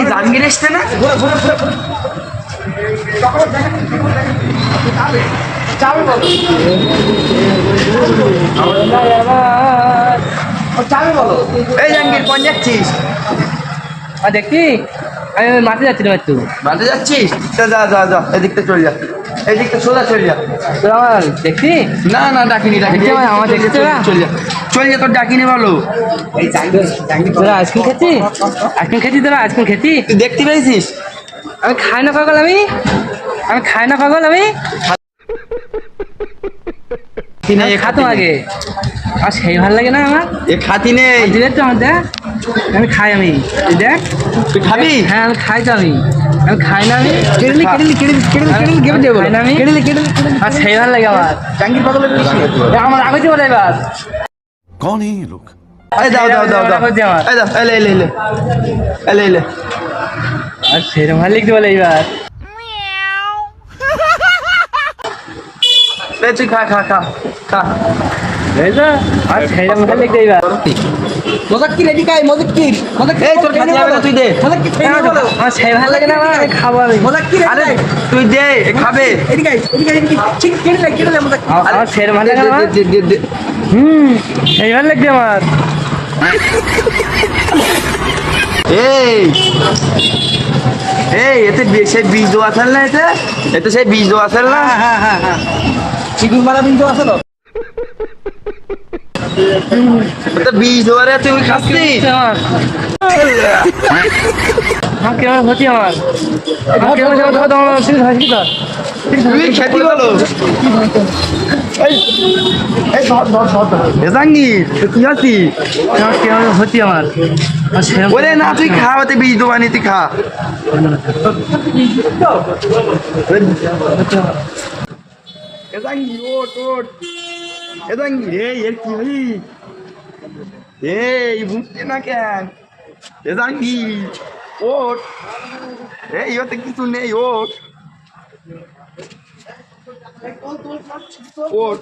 জাহাঙ্গীর এসছে না? এই জাহাঙ্গীর কোন যাচ্ছিস? দেখি আমি মাঠে যাচ্ছি না একটু। মাঠে যাচ্ছিস? যা যা যা যা, এদিকটা চলে যা, এদিকটা সোজা চলে যা। তোর আমার দেখছি না না, ডাকিনি ডাকিনি, আমার দেখছি চলে যা চলে যা, তোর ডাকিনি বলো। তোরা আইসক্রিম খেয়েছি? আইসক্রিম খেয়েছি? তোরা আইসক্রিম খেয়েছি? তুই দেখতে পেয়েছিস? আমি খাই না পাগল, আমি খাই না পাগল, আমি খাতো আগে। আর সেই ভালো লাগে না আমার, এ খাতি নেই। দেখ তো আমার, দেখ আমি খাই, আমি দেখ তুই খাবি? হ্যাঁ আমি খাই তো, আমি খাই না, আমি কেড়ে আর সেই ভালো লাগে আমার। জাহাঙ্গীর পাগল আমার আগে বলে এবার कौन है ये लोग? এই দাও দাও দাও দাও, এই দাও, এলে এলে এলে এলে এলে। আর সেরকম ভালো লিখতে বলে এইবার। তুই খা খা খা খা। আর সেরকম ভালো লিখতে এইবার। মজাক্কির এদিকায়, মজাক্কির এই তোর খাতি হবে না, তুই দে। মজাক্কির খেয়ে নিয়ে বলো। আমার সেই ভালো লাগে না, আমি খাবো, আমি মজাক্কির আরে এদিকায়, তুই দে, এ খাবে। এদিকায় ঠিক কেটে লে মজাক্কির। আমার সেরকম ভালো লাগে না আমার। দে, দে, দে, দে। সেই ভালো লাগছে আমার। এই এই এতে সেই বীজ দেওয়া আছে না, এতে সেই বীজ দেওয়া আছে না। হ্যাঁ চিকুন মারা বিন্দু আছে তো। এতে বীজ দেওয়া রে, তুই খাচ্ছিস? আমার কেমন হচ্ছে আমার, কেমন তুই খেতে বলো। জাহাঙ্গীর তুই আছিস? কেমন হচ্ছে আমার। ওরে না, তুই খা, ওতে বীজ দেওয়া নি, তুই খা। জাহাঙ্গীর ওট ওট, জাহাঙ্গীর এর কি হই? এই বুঝছে না কেন? জাহাঙ্গীর ওট, এই ওতে কিছু নেই, ওট ওট।